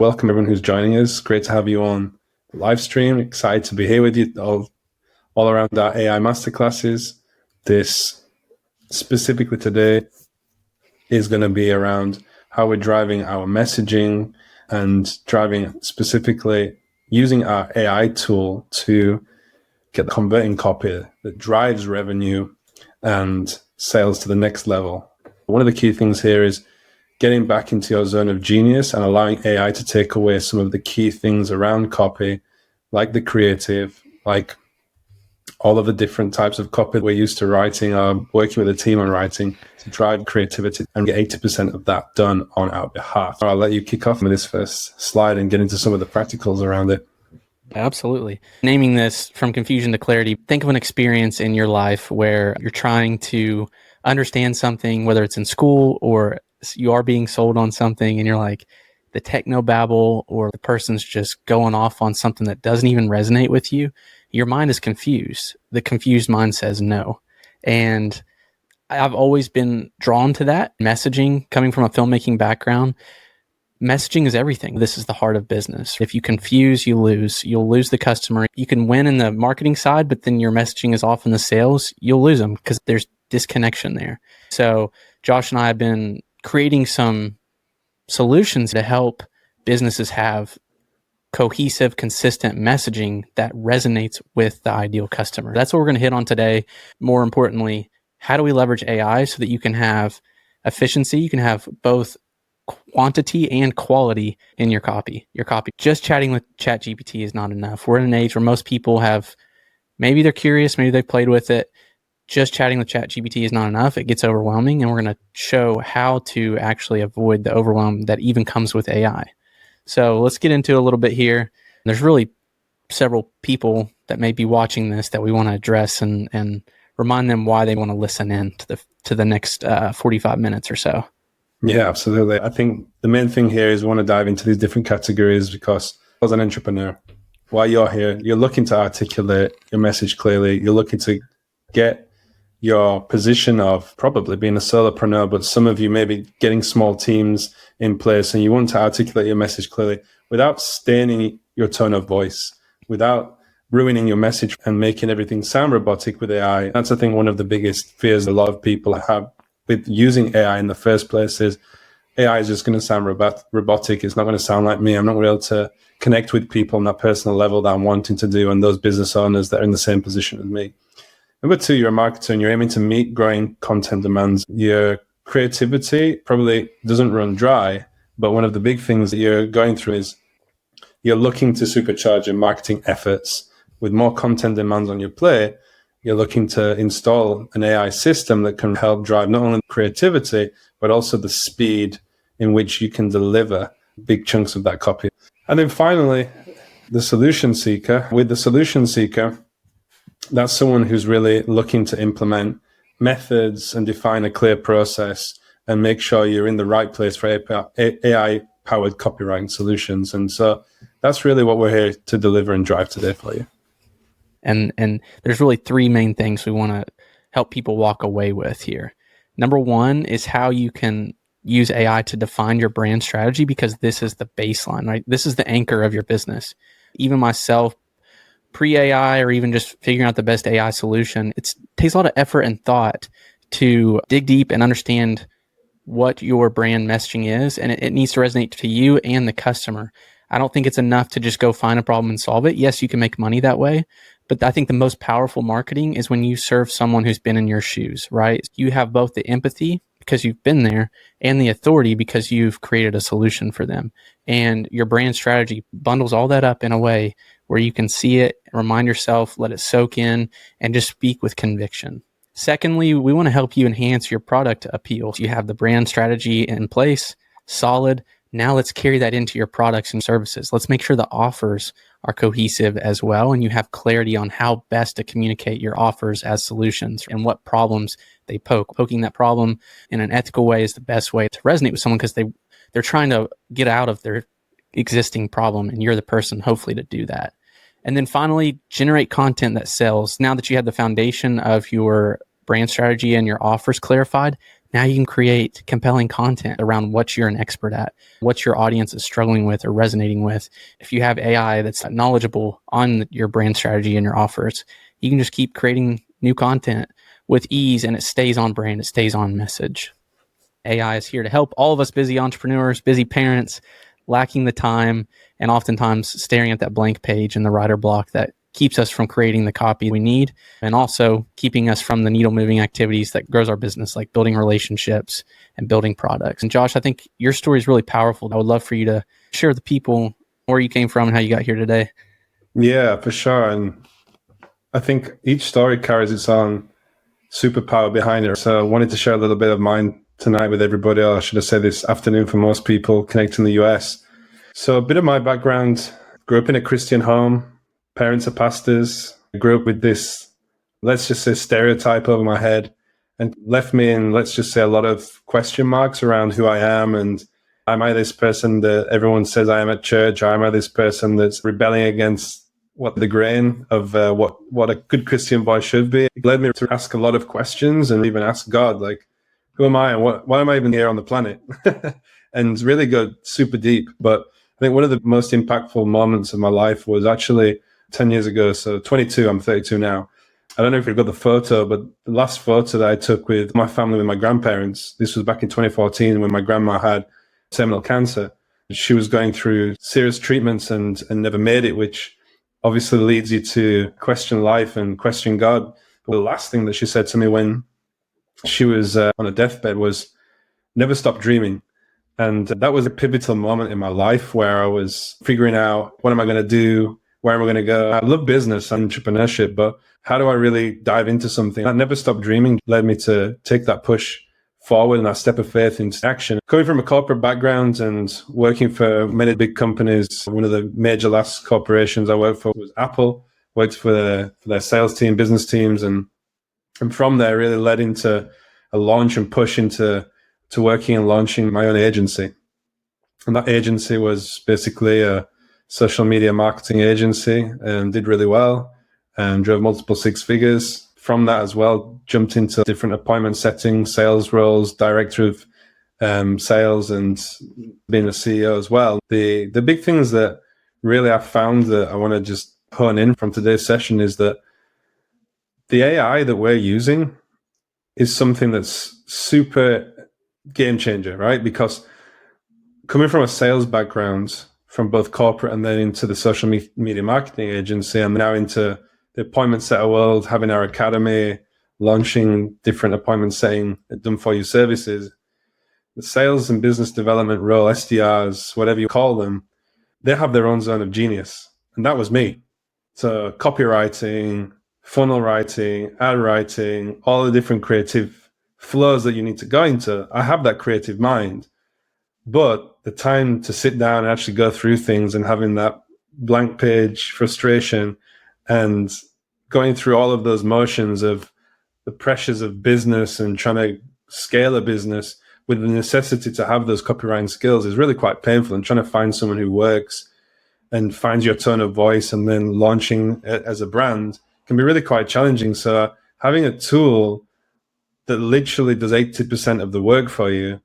Welcome everyone who's joining us. Great to have you on the live stream. Excited to be here with you all around our AI masterclasses. This specifically today is going to be around how we're driving our messaging and driving specifically using our AI tool to get the converting copy that drives revenue and sales to the next level. One of the key things here is getting back into your zone of genius and allowing AI to take away some of the key things around copy, like the creative, like all of the different types of copy we're used to writing, working with a team on writing to drive creativity and get 80% of that done on our behalf. I'll let you kick off with this first slide and get into some of the practicals around it. Absolutely. Naming this from confusion to clarity, think of an experience in your life where you're trying to understand something, whether it's in school or you are being sold on something and you're like, the techno babble or the person's just going off on something that doesn't even resonate with you. Your mind is confused. The confused mind says no. And I've always been drawn to that. Messaging, coming from a filmmaking background, messaging is everything. This is the heart of business. If you confuse, you lose. You'll lose the customer. You can win in the marketing side, but then your messaging is off in the sales. You'll lose them because there's disconnection there. So Josh and I have been creating some solutions to help businesses have cohesive, consistent messaging that resonates with the ideal customer. That's what we're going to hit on today. More importantly, how do we leverage AI so that you can have efficiency? You can have both quantity and quality in your copy. Just chatting with ChatGPT is not enough. We're in an age where most people have, maybe they're curious, maybe they've played with it. Just chatting with ChatGPT is not enough. It gets overwhelming, and we're going to show how to actually avoid the overwhelm that even comes with AI. So let's get into a little bit here. There's really several people that may be watching this that we want to address and remind them why they want to listen in to the next 45 minutes or so. Yeah, absolutely. I think the main thing here is we want to dive into these different categories because as an entrepreneur, while you're here, you're looking to articulate your message clearly. You're looking to get your position of probably being a solopreneur, but some of you may be getting small teams in place and you want to articulate your message clearly without staining your tone of voice, without ruining your message and making everything sound robotic with AI. That's, I think, one of the biggest fears a lot of people have with using AI in the first place is AI is just going to sound robotic. It's not going to sound like me. I'm not going to be able to connect with people on that personal level that I'm wanting to do and those business owners that are in the same position as me. Number two, you're a marketer and you're aiming to meet growing content demands. Your creativity probably doesn't run dry, but one of the big things that you're going through is you're looking to supercharge your marketing efforts. With more content demands on your plate, you're looking to install an AI system that can help drive not only creativity, but also the speed in which you can deliver big chunks of that copy. And then finally, the solution seeker. With the solution seeker, that's someone who's really looking to implement methods and define a clear process and make sure you're in the right place for AI-powered copywriting solutions. And so that's really what we're here to deliver and drive today for you. And there's really three main things we want to help people walk away with here. Number one is how you can use AI to define your brand strategy, because this is the baseline, right? This is the anchor of your business. Even myself, pre-AI or even just figuring out the best AI solution, it takes a lot of effort and thought to dig deep and understand what your brand messaging is, and it needs to resonate to you and the customer. I don't think it's enough to just go find a problem and solve it. Yes, you can make money that way, but I think the most powerful marketing is when you serve someone who's been in your shoes, right? You have both the empathy because you've been there and the authority because you've created a solution for them. And your brand strategy bundles all that up in a way where you can see it, remind yourself, let it soak in, and just speak with conviction. Secondly, we want to help you enhance your product appeal. You have the brand strategy in place, solid. Now let's carry that into your products and services. Let's make sure the offers are cohesive as well, and you have clarity on how best to communicate your offers as solutions and what problems they poke. Poking that problem in an ethical way is the best way to resonate with someone because they're trying to get out of their existing problem, and you're the person hopefully to do that. And then finally, generate content that sells. Now that you have the foundation of your brand strategy and your offers clarified, Now you can create compelling content around what you're an expert at, what your audience is struggling with or resonating with. If you have AI that's knowledgeable on your brand strategy and your offers, you can just keep creating new content with ease, and it stays on brand, it stays on message. AI is here to help all of us busy entrepreneurs, busy parents, lacking the time, and oftentimes staring at that blank page and the writer block that keeps us from creating the copy we need, and also keeping us from the needle moving activities that grows our business, like building relationships and building products. And Josh, I think your story is really powerful. I would love for you to share with the people where you came from and how you got here today. Yeah, for sure. And I think each story carries its own superpower behind it. So I wanted to share a little bit of mine tonight with everybody, or should I say this afternoon for most people connecting the US. So a bit of my background: grew up in a Christian home, parents are pastors. I grew up with this, let's just say, stereotype over my head, and left me in, let's just say, a lot of question marks around who I am. And am I this person that everyone says I am at church? Or am I this person that's rebelling against what the grain of what a good Christian boy should be? It led me to ask a lot of questions and even ask God, like, who am I and why am I even here on the planet? And really go super deep. But I think one of the most impactful moments of my life was actually 10 years ago. So 22, I'm 32 now. I don't know if you've got the photo, but the last photo that I took with my family, with my grandparents, this was back in 2014 when my grandma had terminal cancer. She was going through serious treatments and never made it, which obviously leads you to question life and question God. But the last thing that she said to me when she was on a deathbed was, never stop dreaming. And that was a pivotal moment in my life where I was figuring out, what am I going to do? Where am I going to go? I love business and entrepreneurship, but how do I really dive into something? That never stop dreaming led me to take that push forward and that step of faith into action. Coming from a corporate background and working for many big companies, one of the major last corporations I worked for was Apple. Worked for their sales team, business teams, and from there really led into a launch and push into working and launching my own agency. And that agency was basically a social media marketing agency, and did really well and drove multiple six figures. From that as well, jumped into different appointment setting, sales roles, director of sales, and being a CEO as well. The big things that really I found that I want to just hone in from today's session is that the AI that we're using is something that's super game changer, right? Because coming from a sales background, from both corporate and then into the social media marketing agency, and now into the appointment setter world, having our academy, launching different appointment setting done for you services, the sales and business development role, SDRs, whatever you call them, they have their own zone of genius. And that was me. So copywriting, funnel writing, ad writing, all the different creative flows that you need to go into. I have that creative mind, but the time to sit down and actually go through things and having that blank page frustration and going through all of those motions of the pressures of business and trying to scale a business with the necessity to have those copywriting skills is really quite painful. And trying to find someone who works and finds your tone of voice and then launching it as a brand can be really quite challenging. So having a tool that literally does 80% of the work for you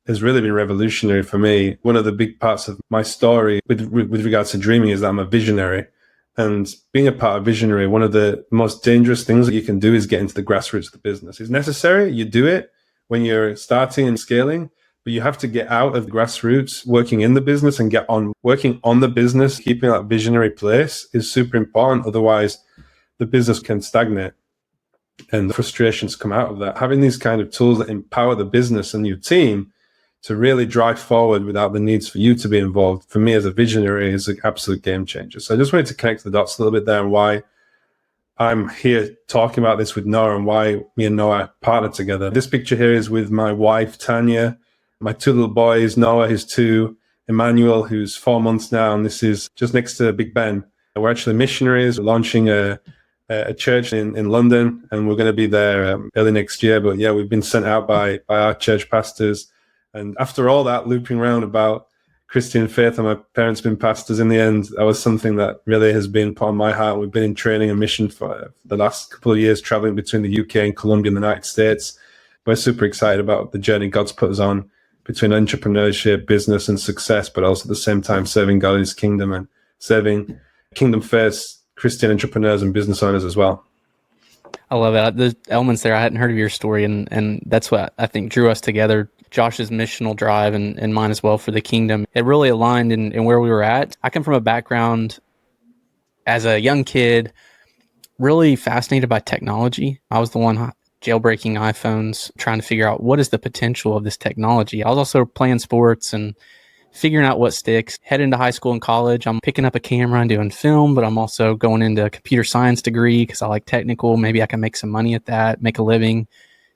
has really been revolutionary for me. One of the big parts of my story with regards to dreaming is that I'm a visionary. And being a part of visionary, one of the most dangerous things that you can do is get into the grassroots of the business. It's necessary. You do it when you're starting and scaling, but you have to get out of the grassroots, working in the business, and get on working on the business. Keeping that visionary place is super important. Otherwise, the business can stagnate and the frustrations come out of that. Having these kind of tools that empower the business and your team to really drive forward without the needs for you to be involved, for me as a visionary, is an absolute game changer. So I just wanted to connect the dots a little bit there, and why I'm here talking about this with Noah, and why me and Noah partner together. This picture here is with my wife, Tanya, my two little boys, Noah, who's 2, Emmanuel, who's 4 months now, and this is just next to Big Ben. We're actually missionaries. We're launching a church in London, and we're going to be there early next year. But yeah, we've been sent out by our church pastors. And after all that looping around about Christian faith, and my parents been pastors, in the end, that was something that really has been put on my heart. We've been in training and mission for the last couple of years, traveling between the UK and Colombia and the United States. we're super excited about the journey God's put us on between entrepreneurship, business, and success, but also at the same time serving God in his kingdom and serving kingdom first Christian entrepreneurs and business owners as well. I love it. The elements there, I hadn't heard of your story, and that's what I think drew us together. Josh's missional drive and mine as well for the kingdom. It really aligned in where we were at. I come from a background as a young kid, really fascinated by technology. I was the one jailbreaking iPhones, trying to figure out what is the potential of this technology. I was also playing sports and figuring out what sticks. Head into high school and college, I'm picking up a camera and doing film, but I'm also going into a computer science degree because I like technical. Maybe I can make some money at that, make a living,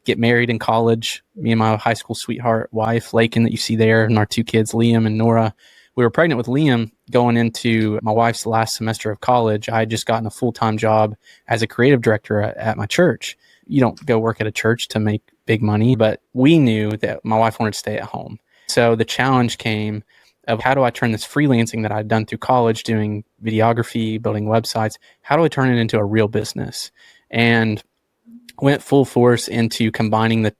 get married in college. Me and my high school sweetheart wife, Lakin, that you see there, and our two kids, Liam and Nora. We were pregnant with Liam going into my wife's last semester of college. I had just gotten a full-time job as a creative director at my church. You don't go work at a church to make big money, but we knew that my wife wanted to stay at home. So the challenge came of how do I turn this freelancing that I'd done through college, doing videography, building websites, how do I turn it into a real business? And went full force into combining the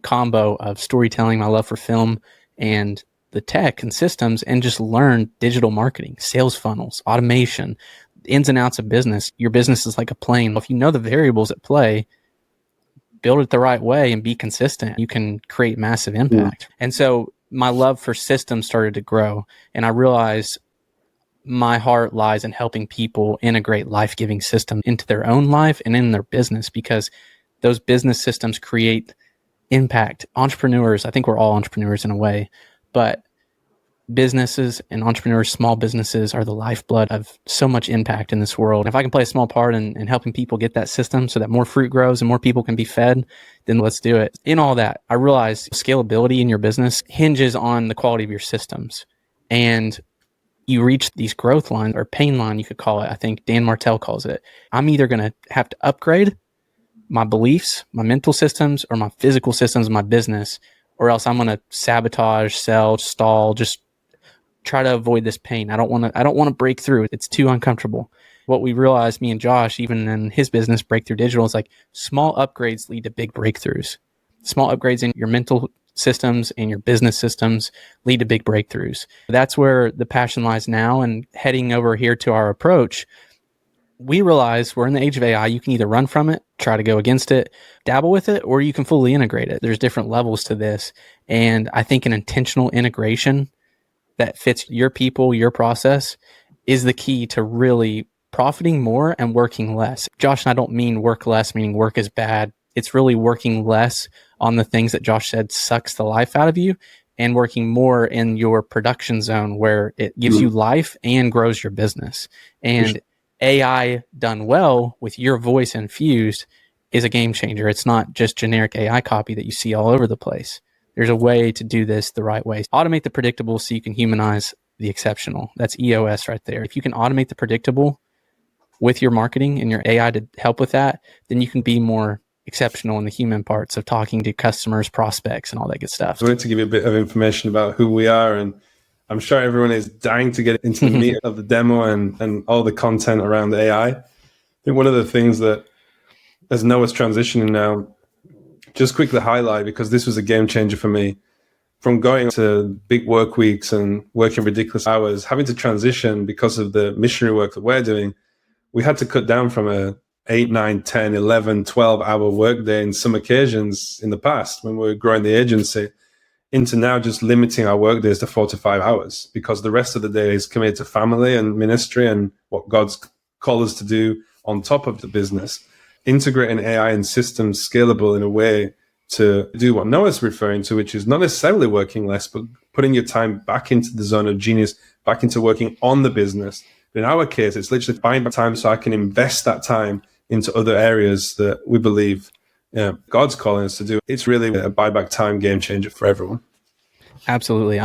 combo of storytelling, my love for film, and the tech and systems, and just learn digital marketing, sales funnels, automation, ins and outs of business. Your business is like a plane. If you know the variables at play, build it the right way and be consistent, you can create massive impact. And so my love for systems started to grow, and I realized my heart lies in helping people integrate life-giving systems into their own life and in their business, because those business systems create impact. Entrepreneurs, I think we're all entrepreneurs in a way, but businesses and entrepreneurs, small businesses, are the lifeblood of so much impact in this world. If I can play a small part in helping people get that system so that more fruit grows and more people can be fed, then let's do it. In all that, I realized scalability in your business hinges on the quality of your systems. And you reach these growth lines, or pain line, you could call it. I think Dan Martell calls it. I'm either going to have to upgrade my beliefs, my mental systems, or my physical systems of my business, or else I'm going to sabotage, sell, stall, just try to avoid this pain. I don't want to break through. It's too uncomfortable. What we realized, me and Josh, even in his business, Breakthrough Digital, is like small upgrades lead to big breakthroughs. Small upgrades in your mental systems and your business systems lead to big breakthroughs. That's where the passion lies now. And heading over here to our approach, we realize we're in the age of AI. You can either run from it, try to go against it, dabble with it, or you can fully integrate it. There's different levels to this. And I think an intentional integration that fits your people, your process, is the key to really profiting more and working less. Josh and I don't mean work less, meaning work is bad. It's really working less on the things that Josh said sucks the life out of you, and working more in your production zone where it gives you life and grows your business. And AI done well with your voice infused is a game changer. It's not just generic AI copy that you see all over the place. There's a way to do this the right way. Automate the predictable so you can humanize the exceptional. That's EOS right there. If you can automate the predictable with your marketing and your AI to help with that, then you can be more exceptional in the human parts of talking to customers, prospects, and all that good stuff. I wanted to give you a bit of information about who we are, and I'm sure everyone is dying to get into the meat of the demo and all the content around AI. I think one of the things that, as Noah's transitioning now, just quickly highlight, because this was a game changer for me, from going to big work weeks and working ridiculous hours, having to transition because of the missionary work that we're doing. We had to cut down from a 8, 9, 10, 11, 12-hour workday in some occasions in the past when we were growing the agency, into now just limiting our work days to 4 to 5 hours, because the rest of the day is committed to family and ministry and what God's called us to do on top of the business. Integrating AI and systems scalable in a way to do what Noah's referring to, which is not necessarily working less, but putting your time back into the zone of genius, back into working on the business. But in our case, it's literally buying back time so I can invest that time into other areas that we believe God's calling us to do. It's really a buyback time game changer for everyone. Absolutely.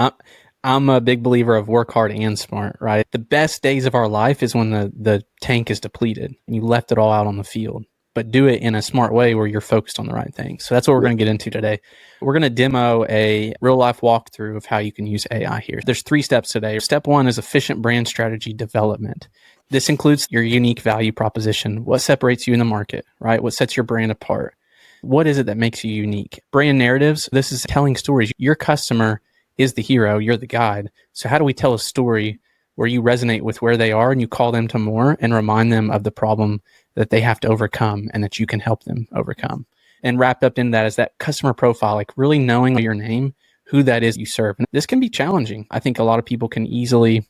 I'm a big believer of work hard and smart, right? The best days of our life is when the tank is depleted and you left it all out on the field. But do it in a smart way where you're focused on the right things. So that's what we're going to get into today. We're going to demo a real life walkthrough of how you can use AI here. There's 3 steps today. Step 1 is efficient brand strategy development. This includes your unique value proposition. What separates you in the market, right? What sets your brand apart? What is it that makes you unique? Brand narratives, this is telling stories. Your customer is the hero, you're the guide. So how do we tell a story where you resonate with where they are and you call them to more and remind them of the problem that they have to overcome and that you can help them overcome? And wrapped up in that is that customer profile, like really knowing your name, who that is you serve. And this can be challenging. I think a lot of people can easily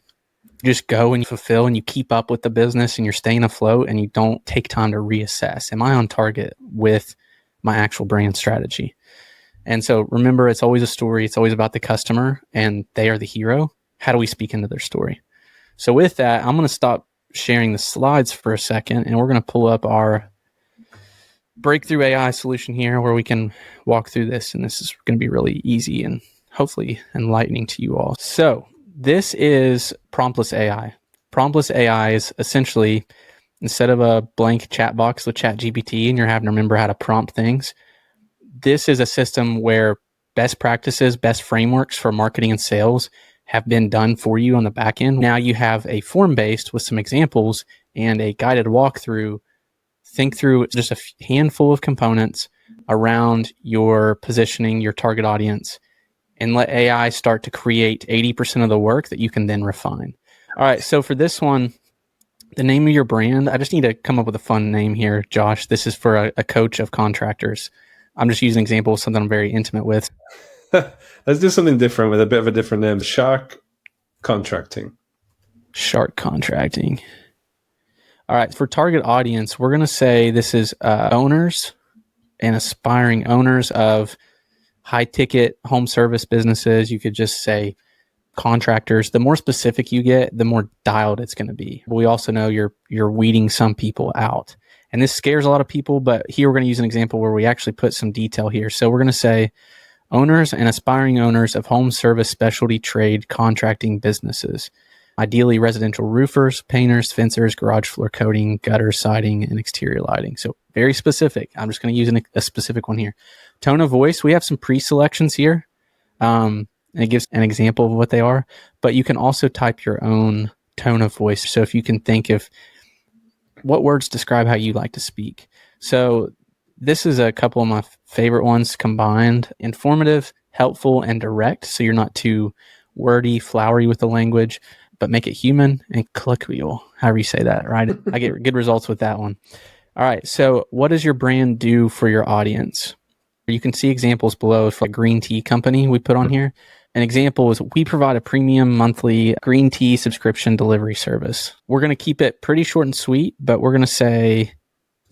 just go and you fulfill and you keep up with the business and you're staying afloat and you don't take time to reassess. Am I on target with my actual brand strategy? And so remember, it's always a story. It's always about the customer and they are the hero. How do we speak into their story? So with that, I'm going to stop sharing the slides for a second and we're going to pull up our breakthrough AI solution here where we can walk through this. And this is going to be really easy and hopefully enlightening to you all. So this is promptless AI. Promptless AI is essentially, instead of a blank chat box with ChatGPT and you're having to remember how to prompt things, this is a system where best practices, best frameworks for marketing and sales have been done for you on the back end. Now you have a form-based with some examples and a guided walkthrough. Think through just a handful of components around your positioning, your target audience, and let AI start to create 80% of the work that you can then refine. All right, so for this one, the name of your brand, I just need to come up with a fun name here, Josh. This is for a coach of contractors. I'm just using an example of something I'm very intimate with. Let's do something different with a bit of a different name. Shark Contracting. Shark Contracting. All right, for target audience, we're going to say this is owners and aspiring owners of high ticket home service businesses. You could just say contractors. The more specific you get, the more dialed it's going to be. But we also know you're weeding some people out. And this scares a lot of people, but here we're going to use an example where we actually put some detail here. So we're going to say owners and aspiring owners of home service specialty trade contracting businesses. Ideally residential roofers, painters, fencers, garage floor coating, gutter siding, and exterior lighting. So very specific. I'm just going to use a specific one here. Tone of voice, we have some pre-selections here. And it gives an example of what they are, but you can also type your own tone of voice. So if you can think of what words describe how you like to speak. So this is a couple of my favorite ones combined: informative, helpful, and direct. So you're not too wordy, flowery with the language, but make it human and colloquial, however you say that, right? I get good results with that one. All right. So what does your brand do for your audience? You can see examples below for a green tea company we put on here. An example is we provide a premium monthly green tea subscription delivery service. We're going to keep it pretty short and sweet, but we're going to say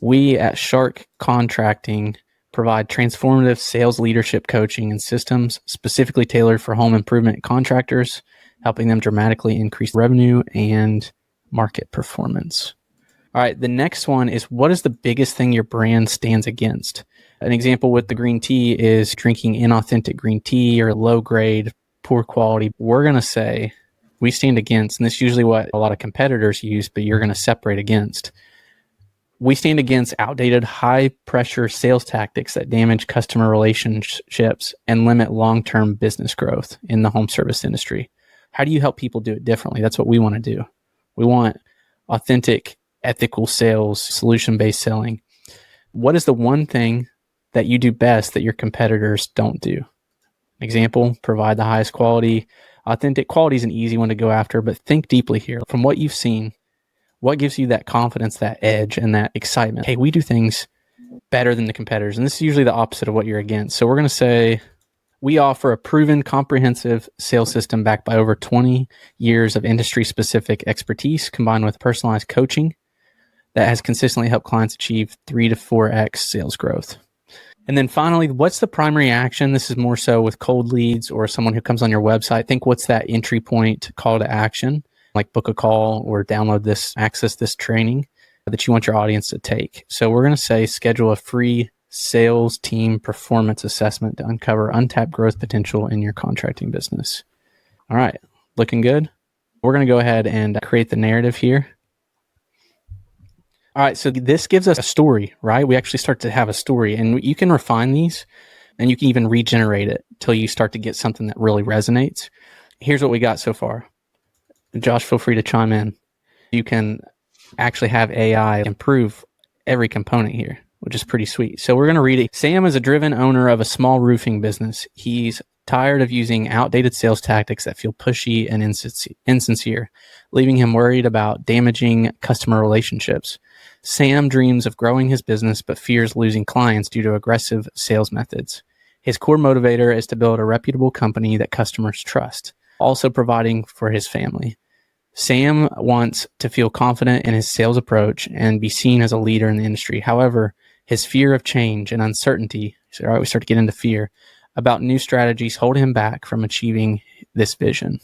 we at Shark Contracting provide transformative sales leadership coaching and systems specifically tailored for home improvement contractors, helping them dramatically increase revenue and market performance. All right, the next one is, what is the biggest thing your brand stands against? An example with the green tea is drinking inauthentic green tea or low grade, poor quality. We're going to say we stand against, and this is usually what a lot of competitors use, but you're going to separate against. We stand against outdated, high pressure sales tactics that damage customer relationships and limit long-term business growth in the home service industry. How do you help people do it differently? That's what we want to do. We want authentic, ethical sales, solution-based selling. What is the one thing that you do best that your competitors don't do? Example, provide the highest quality. Authentic quality is an easy one to go after, but think deeply here. From what you've seen, what gives you that confidence, that edge, and that excitement? Hey, we do things better than the competitors. And this is usually the opposite of what you're against. So we're going to say we offer a proven, comprehensive sales system backed by over 20 years of industry-specific expertise combined with personalized coaching that has consistently helped clients achieve 3 to 4x sales growth. And then finally, what's the primary action? This is more so with cold leads or someone who comes on your website. Think, what's that entry point call to action? Like book a call or download this, access this training that you want your audience to take. So we're going to say schedule a free sales team performance assessment to uncover untapped growth potential in your contracting business. All right, looking good. We're going to go ahead and create the narrative here. All right, so this gives us a story, right? We actually start to have a story, and you can refine these and you can even regenerate it till you start to get something that really resonates. Here's what we got so far. Josh, feel free to chime in. You can actually have AI improve every component here. which is pretty sweet. So we're going to read it. Sam is a driven owner of a small roofing business. He's tired of using outdated sales tactics that feel pushy and insincere, leaving him worried about damaging customer relationships. Sam dreams of growing his business, but fears losing clients due to aggressive sales methods. His core motivator is to build a reputable company that customers trust, also providing for his family. Sam wants to feel confident in his sales approach and be seen as a leader in the industry. However, his fear of change and uncertainty, so all right, we start to get into fear, about new strategies hold him back from achieving this vision.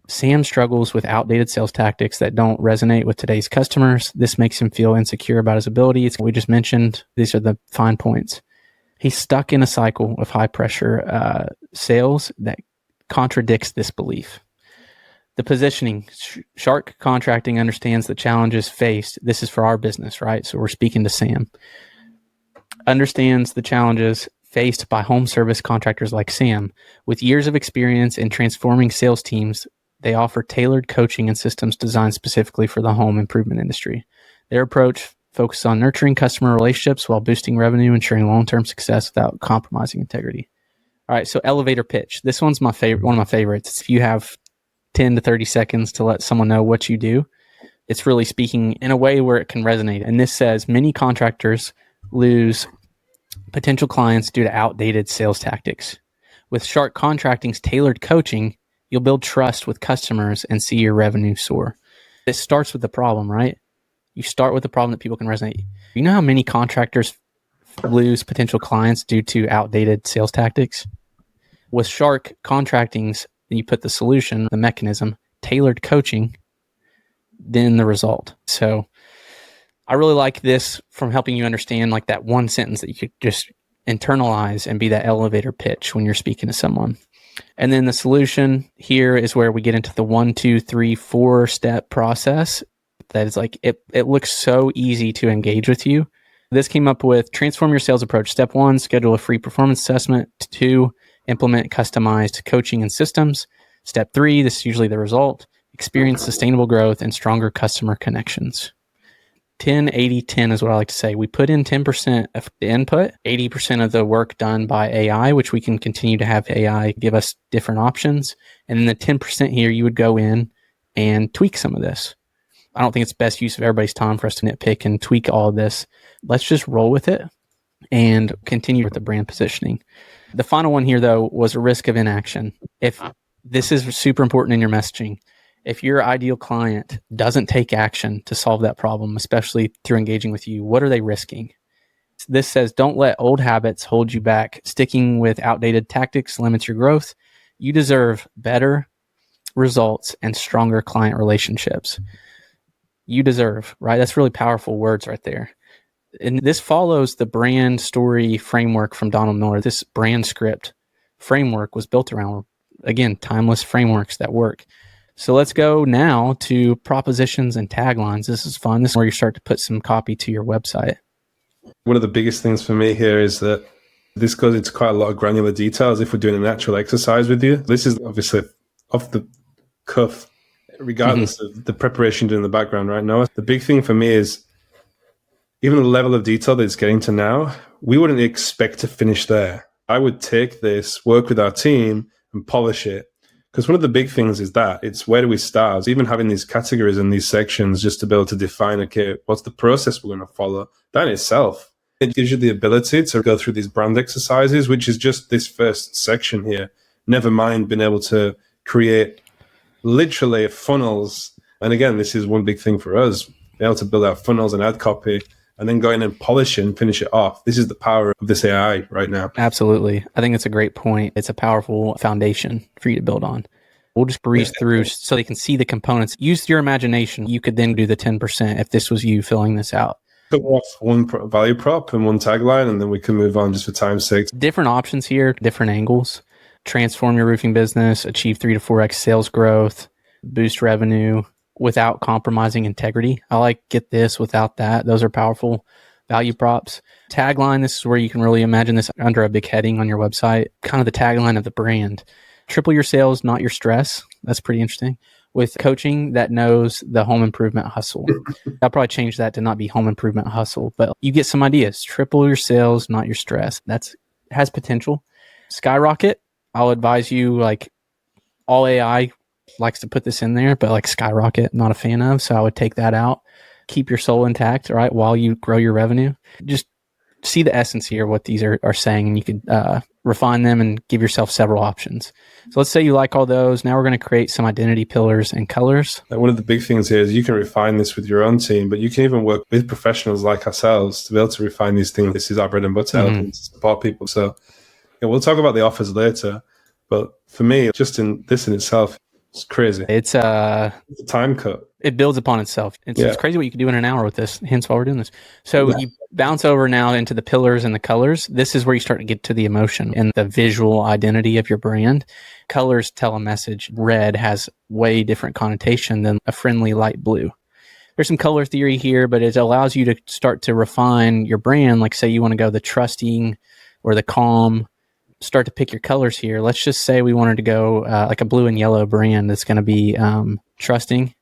Sam struggles with outdated sales tactics that don't resonate with today's customers. This makes him feel insecure about his abilities. We just mentioned, these are the fine points. He's stuck in a cycle of high pressure sales that contradicts this belief. The positioning, Shark Contracting understands the challenges faced. This is for our business, right? So we're speaking to Sam. Understands the challenges faced by home service contractors like Sam. With years of experience in transforming sales teams, they offer tailored coaching and systems designed specifically for the home improvement industry. Their approach focuses on nurturing customer relationships while boosting revenue, ensuring long-term success without compromising integrity. All right, so elevator pitch. This one's my favorite, one of my favorites. If you have 10 to 30 seconds to let someone know what you do, it's really speaking in a way where it can resonate. And this says, many contractors lose potential clients due to outdated sales tactics. With Shark Contracting's tailored coaching, you'll build trust with customers and see your revenue soar. It starts with the problem, right? You start with the problem that people can resonate. You know how many contractors lose potential clients due to outdated sales tactics? With Shark Contracting's, you put the solution, the mechanism, tailored coaching, then the result. So I really like this from helping you understand like that one sentence that you could just internalize and be that elevator pitch when you're speaking to someone. And then the solution here is where we get into the 1, 2, 3, 4 step process. That is like, it looks so easy to engage with you. This came up with transform your sales approach. Step 1, schedule a free performance assessment. 2, implement customized coaching and systems. Step 3, this is usually the result, experience sustainable growth and stronger customer connections. 10, 80, 10 is what I like to say. We put in 10% of the input, 80% of the work done by AI, which we can continue to have AI give us different options. And then the 10% here, you would go in and tweak some of this. I don't think it's best use of everybody's time for us to nitpick and tweak all of this. Let's just roll with it and continue with the brand positioning. The final one here, though, was a risk of inaction. If this is super important in your messaging, if your ideal client doesn't take action to solve that problem, especially through engaging with you, what are they risking? This says, don't let old habits hold you back. Sticking with outdated tactics limits your growth. You deserve better results and stronger client relationships. You deserve, right? That's really powerful words right there. And this follows the brand story framework from Donald Miller. This brand script framework was built around, again, timeless frameworks that work. So let's go now to propositions and taglines. This is fun. This is where you start to put some copy to your website. One of the biggest things for me here is that this goes into quite a lot of granular details if we're doing an actual exercise with you. This is obviously off the cuff, regardless of the preparation doing in the background, right, Noah? The big thing for me is even the level of detail that it's getting to now, we wouldn't expect to finish there. I would take this, work with our team, and polish it. Because one of the big things is that it's where do we start? Even having these categories and these sections just to be able to define, okay, what's the process we're going to follow? That in itself, it gives you the ability to go through these brand exercises, which is just this first section here. Never mind being able to create literally funnels. And again, this is one big thing for us, being able to build out funnels and add copy and then go in and polish it and finish it off. This is the power of this AI right now. Absolutely. I think it's a great point. It's a powerful foundation for you to build on. We'll just breeze through so they can see the components. Use your imagination. You could then do the 10% if this was you filling this out. Put off one value prop and one tagline, and then we can move on just for time's sake. Different options here, different angles. Transform your roofing business, achieve 3 to 4x sales growth, boost revenue without compromising integrity. I like get this without that. Those are powerful value props. Tagline, this is where you can really imagine this under a big heading on your website, kind of the tagline of the brand. Triple your sales, not your stress. That's pretty interesting. with coaching that knows the home improvement hustle. I'll probably change that to not be home improvement hustle, but you get some ideas. Triple your sales, not your stress. That's has potential. Skyrocket, I'll advise you, like, all AI likes to put this in there, but like Skyrocket, not a fan of. So I would take that out. Keep your soul intact, right, while you grow your revenue. Just see the essence here, what these are saying, and you could refine them and give yourself several options. So let's say you like all those. Now we're going to create some identity pillars and colors. One of the big things here is you can refine this with your own team, but you can even work with professionals like ourselves to be able to refine these things. This is our bread and butter, helping to support people. So we'll talk about the offers later, but for me, just in this in itself, it's crazy. It's a time cut. It builds upon itself. It's crazy what you can do in an hour with this, hence why we're doing this. So you bounce over now into the pillars and the colors. This is where you start to get to the emotion and the visual identity of your brand. Colors tell a message. Red has way different connotation than a friendly light blue. There's some color theory here, but it allows you to start to refine your brand. Like, say you want to go the trusting or the calm, start to pick your colors here. Let's just say we wanted to go like a blue and yellow brand that's going to be trusting.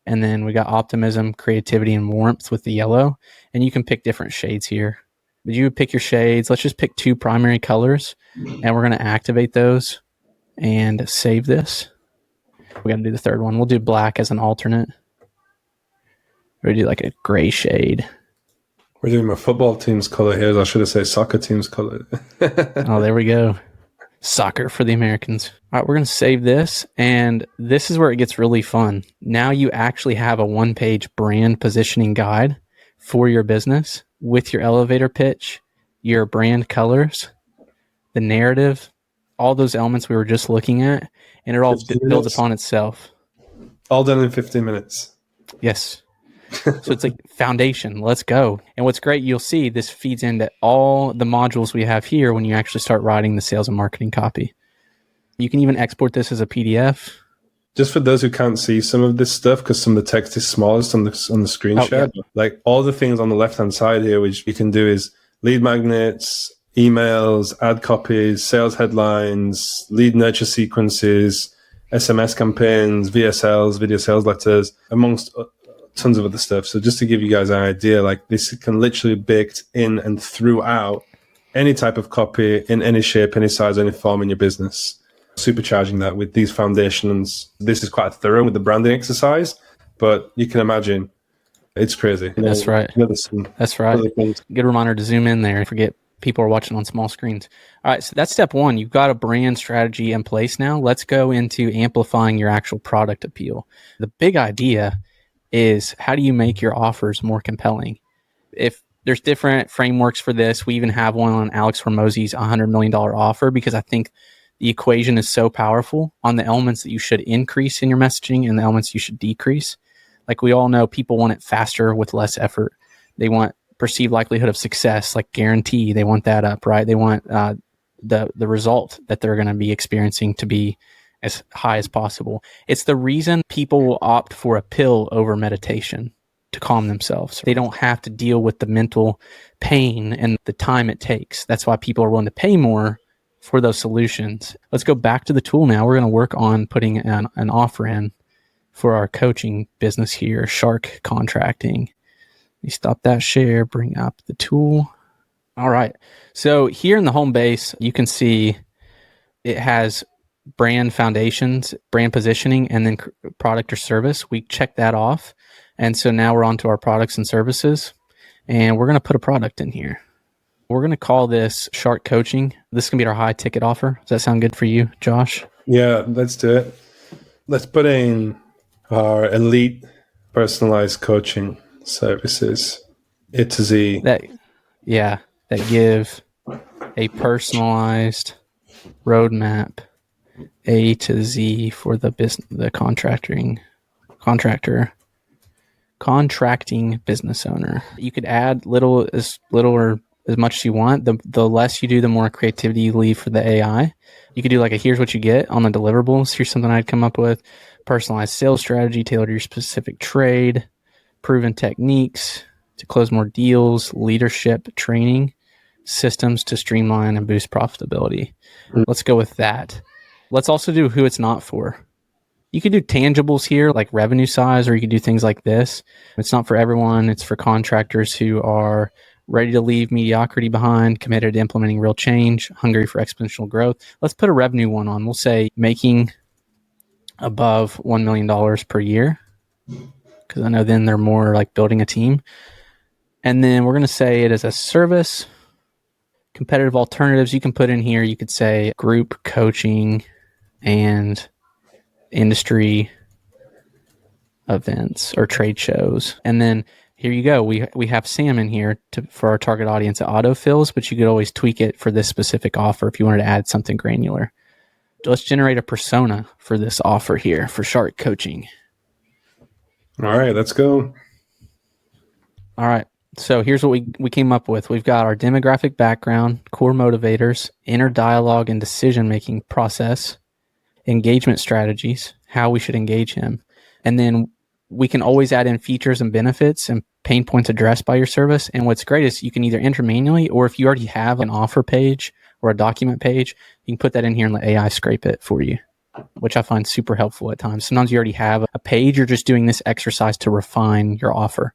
And then we got optimism, creativity, and warmth with the yellow. And you can pick different shades here. But you would pick your shades. Let's just pick 2 primary colors. And we're going to activate those and save this. We got to do the third one. We'll do black as an alternate. We'll do like a gray shade. We're doing my football team's color here. I should have said soccer team's color. Oh, there we go. Soccer for the Americans. All right, we're going to save this. And this is where it gets really fun. Now you actually have a 1-page brand positioning guide for your business with your elevator pitch, your brand colors, the narrative, all those elements we were just looking at. And it all builds upon itself. All done in 15 minutes. Yes. So it's like foundation. Let's go. And what's great, you'll see this feeds into all the modules we have here when you actually start writing the sales and marketing copy. You can even export this as a PDF. Just for those who can't see some of this stuff, because some of the text is smallest on the screen share, like all the things on the left-hand side here, which you can do is lead magnets, emails, ad copies, sales headlines, lead nurture sequences, SMS campaigns, VSLs, video sales letters, amongst tons of other stuff. So just to give you guys an idea, like this can literally be baked in and throughout any type of copy in any shape, any size, any form in your business. Supercharging that with these foundations. This is quite thorough with the branding exercise, but you can imagine it's crazy. That's right. That's right. Good reminder to zoom in there and forget people are watching on small screens. All right, so that's step 1. You've got a brand strategy in place now. Let's go into amplifying your actual product appeal. The big idea is, how do you make your offers more compelling? If there's different frameworks for this, we even have one on Alex Hormozzi's $100 million offer, because I think the equation is so powerful on the elements that you should increase in your messaging and the elements you should decrease. Like we all know, people want it faster with less effort. They want perceived likelihood of success, like guarantee. They want that up, right? They want the result that they're going to be experiencing to be as high as possible. It's the reason people will opt for a pill over meditation to calm themselves. They don't have to deal with the mental pain and the time it takes. That's why people are willing to pay more for those solutions. Let's go back to the tool now. We're going to work on putting an offer in for our coaching business here, Shark Contracting. Let me stop that share, bring up the tool. All right. So here in the home base, you can see it has brand foundations, brand positioning, and then product or service. We check that off. And so now we're on to our products and services, and we're going to put a product in here. We're going to call this Shark Coaching. This is going to be our high ticket offer. Does that sound good for you, Josh? Yeah, let's do it. Let's put in our elite personalized coaching services, A to Z. That give a personalized roadmap, A to Z, for the business, the contracting business owner. You could add little or as much as you want. The less you do, the more creativity you leave for the AI. You could do like a here's what you get on the deliverables. Here's something I'd come up with. Personalized sales strategy tailored to your specific trade. Proven techniques to close more deals. Leadership training. Systems to streamline and boost profitability. Let's go with that. Let's also do who it's not for. You could do tangibles here, like revenue size, or you could do things like this. It's not for everyone. It's for contractors who are ready to leave mediocrity behind, committed to implementing real change, hungry for exponential growth. Let's put a revenue one on. We'll say making above $1 million per year, because I know then they're more like building a team. And then we're going to say it as a service. Competitive alternatives you can put in here. You could say group coaching and industry events or trade shows. And then here you go. We have Sam in here for our target audience. It autofills, but you could always tweak it for this specific offer if you wanted to add something granular. Let's generate a persona for this offer here for Shark Coaching. All right, let's go. All right. So here's what we came up with. We've got our demographic background, core motivators, inner dialogue and decision-making process, engagement strategies, how we should engage him. And then we can always add in features and benefits and pain points addressed by your service. And what's great is you can either enter manually, or if you already have an offer page or a document page, you can put that in here and let AI scrape it for you, which I find super helpful at times. Sometimes you already have a page, you're just doing this exercise to refine your offer.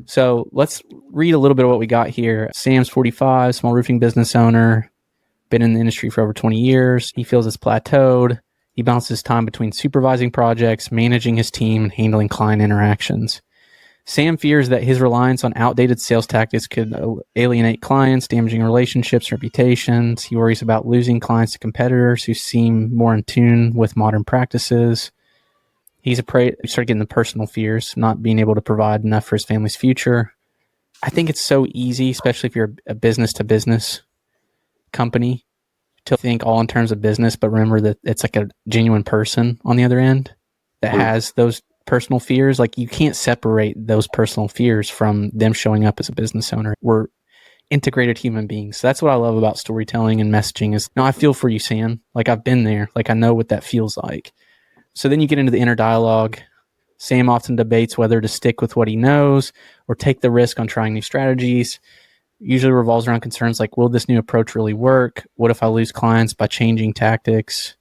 So let's read a little bit of what we got here. Sam's 45, small roofing business owner, been in the industry for over 20 years. He feels it's plateaued. He balances time between supervising projects, managing his team, and handling client interactions. Sam fears that his reliance on outdated sales tactics could alienate clients, damaging relationships, reputations. He worries about losing clients to competitors who seem more in tune with modern practices. He's afraid, he started getting the personal fears, not being able to provide enough for his family's future. I think it's so easy, especially if you're a business-to-business company, to think all in terms of business, but remember that it's like a genuine person on the other end that has those personal fears. Like, you can't separate those personal fears from them showing up as a business owner. We're integrated human beings. So that's what I love about storytelling and messaging is, no, I feel for you, Sam. Like, I've been there. Like, I know what that feels like. So then you get into the inner dialogue. Sam often debates whether to stick with what he knows or take the risk on trying new strategies. Usually revolves around concerns like, will this new approach really work? What if I lose clients by changing tactics?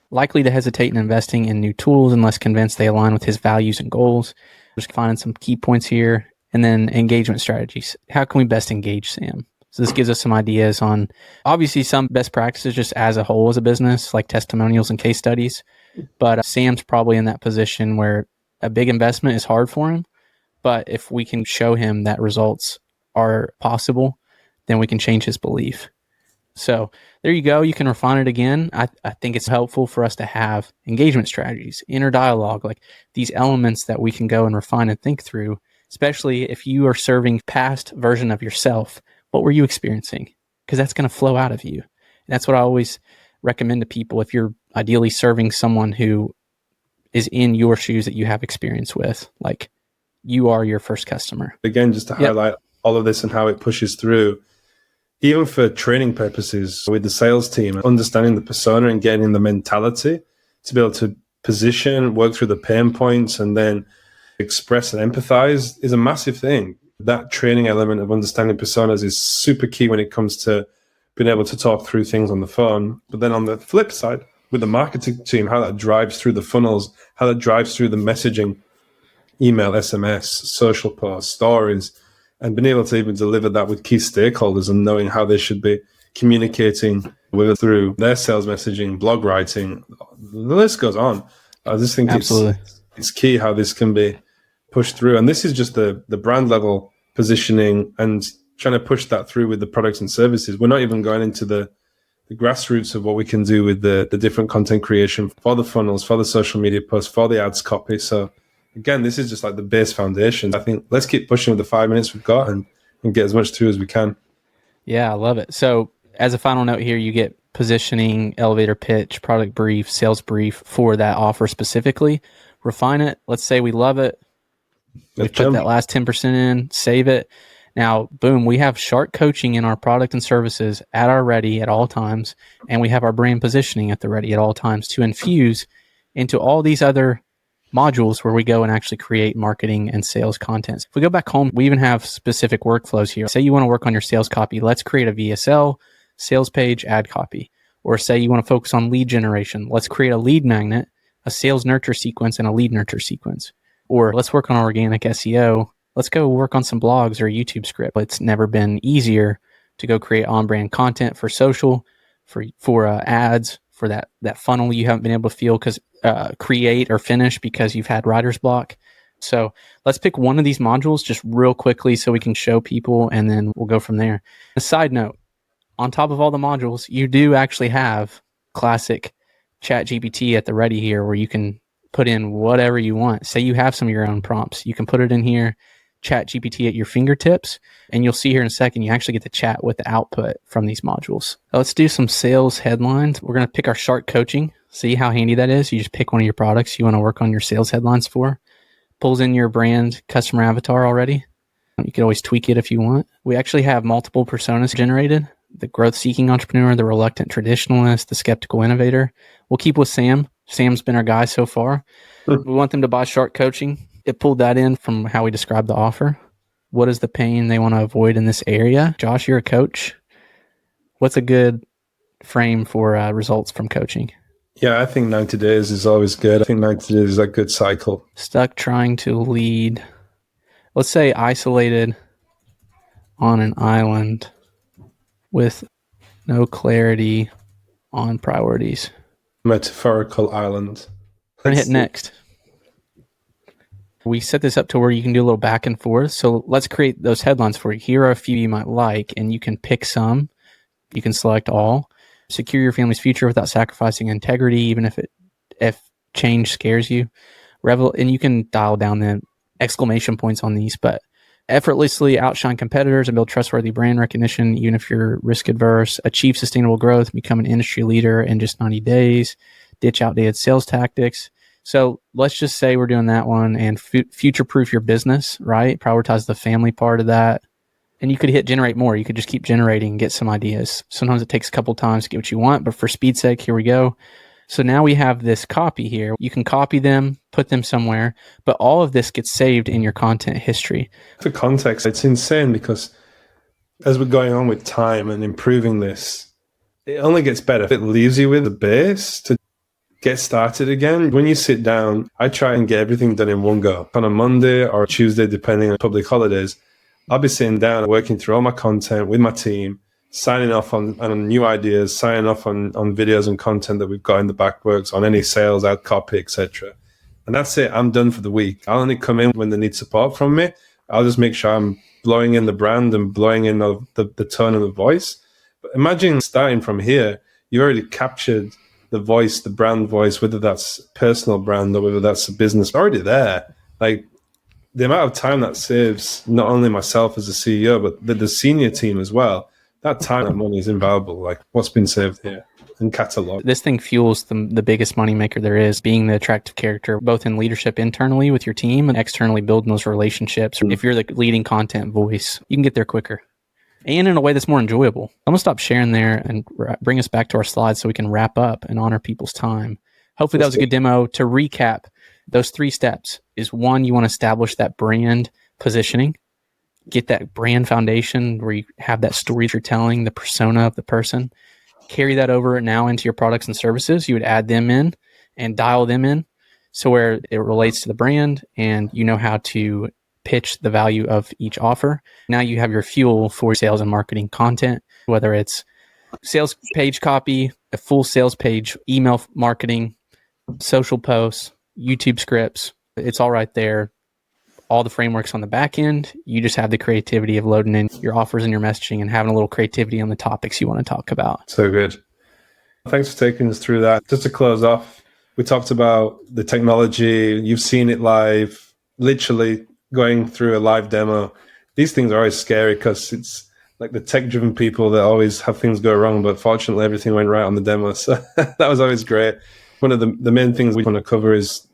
Likely to hesitate in investing in new tools unless convinced they align with his values and goals. Just finding some key points here. And then engagement strategies. How can we best engage Sam? So this gives us some ideas on, obviously, some best practices just as a whole as a business, like testimonials and case studies. But Sam's probably in that position where a big investment is hard for him. But if we can show him that results are possible, then we can change his belief. So there you go. You can refine it again. I think it's helpful for us to have engagement strategies, inner dialogue, like these elements that we can go and refine and think through, especially if you are serving past version of yourself. What were you experiencing? Because that's going to flow out of you. And that's what I always recommend to people. If you're ideally serving someone who is in your shoes that you have experience with, like, you are your first customer. Again, just to highlight all of this and how it pushes through, even for training purposes with the sales team, understanding the persona and getting the mentality to be able to position, work through the pain points, and then express and empathize is a massive thing. That training element of understanding personas is super key when it comes to being able to talk through things on the phone. But then on the flip side, with the marketing team, how that drives through the funnels, how that drives through the messaging, email, SMS, social posts, stories, and being able to even deliver that with key stakeholders and knowing how they should be communicating with it through their sales messaging, blog writing, the list goes on. I just think it's key how this can be pushed through. And this is just the brand level positioning and trying to push that through with the products and services. We're not even going into the grassroots of what we can do with the different content creation for the funnels, for the social media posts, for the ads copy. So again, this is just like the base foundation. I think let's keep pushing with the 5 minutes we've got and get as much through as we can. Yeah, I love it. So as a final note here, you get positioning, elevator pitch, product brief, sales brief for that offer specifically. Refine it. Let's say we love it. We put that last 10% in, save it. Now, boom, we have Shark Coaching in our product and services at our ready at all times. And we have our brand positioning at the ready at all times to infuse into all these other modules where we go and actually create marketing and sales content. If we go back home, we even have specific workflows here. Say you want to work on your sales copy. Let's create a VSL, sales page, ad copy. Or say you want to focus on lead generation. Let's create a lead magnet a sales nurture sequence and a lead nurture sequence. Or let's work on organic SEO. Let's go work on some blogs or a YouTube script. It's never been easier to go create on-brand content for social, for ads, for that funnel you haven't been able to create or finish because you've had writer's block. So let's pick one of these modules just real quickly so we can show people, and then we'll go from there. A side note, on top of all the modules, you do actually have classic ChatGPT at the ready here where you can put in whatever you want. Say you have some of your own prompts. You can put it in here, ChatGPT at your fingertips, and you'll see here in a second, you actually get to chat with the output from these modules. Let's do some sales headlines. We're going to pick our Shark Coaching. See how handy that is? You just pick one of your products you want to work on your sales headlines for. Pulls in your brand customer avatar already. You can always tweak it if you want. We actually have multiple personas generated. The growth-seeking entrepreneur, the reluctant traditionalist, the skeptical innovator. We'll keep with Sam. Sam's been our guy so far. We want them to buy Shark Coaching. It pulled that in from how we described the offer. What is the pain they want to avoid in this area? Josh, you're a coach. What's a good frame for results from coaching? Yeah, I think 90 days is always good. I think 90 days is a good cycle. Stuck trying to lead. Let's say isolated on an island with no clarity on priorities. Metaphorical island. We're going to hit next. We set this up to where you can do a little back and forth. So let's create those headlines for you. Here are a few you might like, and you can pick some. You can select all. Secure your family's future without sacrificing integrity, even if change scares you. And you can dial down the exclamation points on these, but effortlessly outshine competitors and build trustworthy brand recognition, even if you're risk adverse. Achieve sustainable growth, become an industry leader in just 90 days. Ditch outdated sales tactics. So let's just say we're doing that one and future-proof your business, right? Prioritize the family part of that. And you could hit generate more. You could just keep generating and get some ideas. Sometimes it takes a couple times to get what you want, but for speed's sake, here we go. So now we have this copy here. You can copy them, put them somewhere, but all of this gets saved in your content history. For context, it's insane because as we're going on with time and improving this, it only gets better. It leaves you with a base to get started again. When you sit down, I try and get everything done in one go. On a Monday or Tuesday, depending on public holidays, I'll be sitting down, working through all my content with my team, signing off on new ideas, signing off on videos and content that we've got in the backworks, on any sales, ad copy, etc. And that's it. I'm done for the week. I'll only come in when they need support from me. I'll just make sure I'm blowing in the brand and blowing in the tone of the voice. But imagine starting from here, you already captured the voice, the brand voice, whether that's personal brand or whether that's a business, already there. Like the amount of time that saves not only myself as a CEO, but the senior team as well. That time and money is invaluable. Like what's been saved here and catalog. This thing fuels the biggest moneymaker there is, being the attractive character, both in leadership internally with your team and externally building those relationships. If you're the leading content voice, you can get there quicker and in a way that's more enjoyable. I'm going to stop sharing there and bring us back to our slides so we can wrap up and honor people's time. Hopefully that was a good demo. To recap, those 3 steps is 1, you want to establish that brand positioning. Get that brand foundation where you have that story you're telling, the persona of the person. Carry that over now into your products and services. You would add them in and dial them in so where it relates to the brand and you know how to pitch the value of each offer. Now you have your fuel for sales and marketing content, whether it's sales page copy, a full sales page, email marketing, social posts, YouTube scripts. It's all right there. All the frameworks on the back end. You just have the creativity of loading in your offers and your messaging and having a little creativity on the topics you want to talk about. So good. Thanks for taking us through that. Just to close off, we talked about the technology. You've seen it live, literally going through a live demo. These things are always scary because it's like the tech-driven people that always have things go wrong, but fortunately everything went right on the demo. So that was always great. One of the main things we want to cover is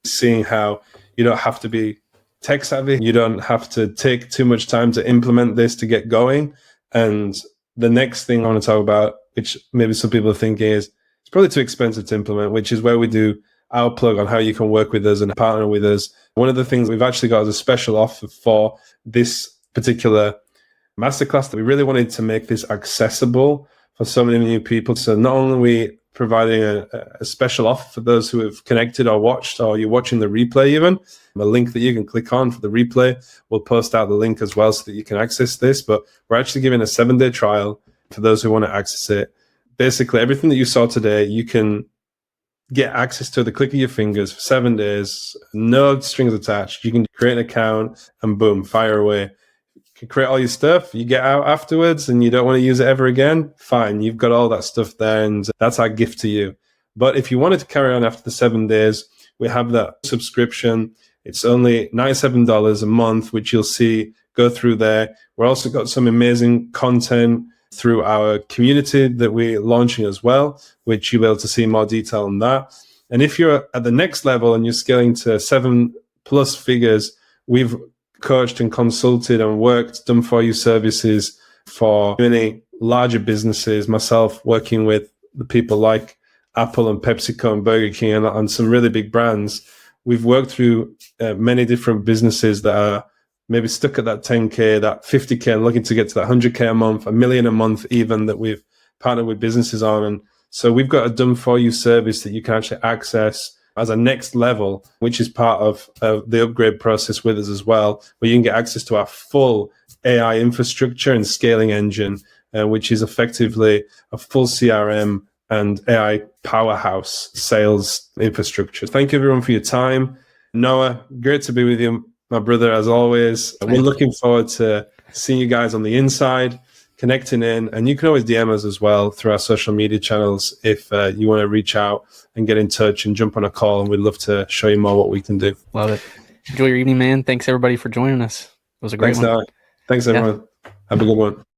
seeing how you don't have to be tech savvy. You don't have to take too much time to implement this to get going. And the next thing I want to talk about, which maybe some people are thinking is, it's probably too expensive to implement, which is where we do our plug on how you can work with us and partner with us. One of the things we've actually got as a special offer for this particular masterclass that we really wanted to make this accessible for so many new people. So not only are we providing a special offer for those who have connected or watched, or you're watching the replay even. A link that you can click on for the replay. We'll post out the link as well so that you can access this. But we're actually giving a 7-day trial for those who want to access it. Basically, everything that you saw today, you can get access to at the click of your fingers for 7 days, no strings attached. You can create an account and boom, fire away. You can create all your stuff, you get out afterwards and you don't want to use it ever again, fine, you've got all that stuff there, and that's our gift to you. But if you wanted to carry on after the 7 days, we have that subscription. It's only $97 a month, which you'll see go through there. We're also got some amazing content through our community that we're launching as well, which you'll be able to see more detail on that. And if you're at the next level and you're scaling to 7+ figures, we've coached and consulted and worked done for you services for many larger businesses, myself working with the people like Apple and PepsiCo and Burger King and some really big brands. We've worked through many different businesses that are maybe stuck at that 10K, that 50K, and looking to get to that 100K a month, $1 million a month even, that we've partnered with businesses on. And so we've got a done for you service that you can actually access as a next level, which is part of the upgrade process with us as well, where you can get access to our full AI infrastructure and scaling engine, which is effectively a full CRM and AI powerhouse sales infrastructure. Thank you everyone for your time. Noah, great to be with you, my brother, as always. We're looking forward to seeing you guys on the inside, connecting in, and you can always DM us as well through our social media channels if you want to reach out and get in touch and jump on a call, and we'd love to show you more what we can do. Love it. Enjoy your evening, man. Thanks everybody for joining us. It was a great one. Thanks everyone. Have a good one.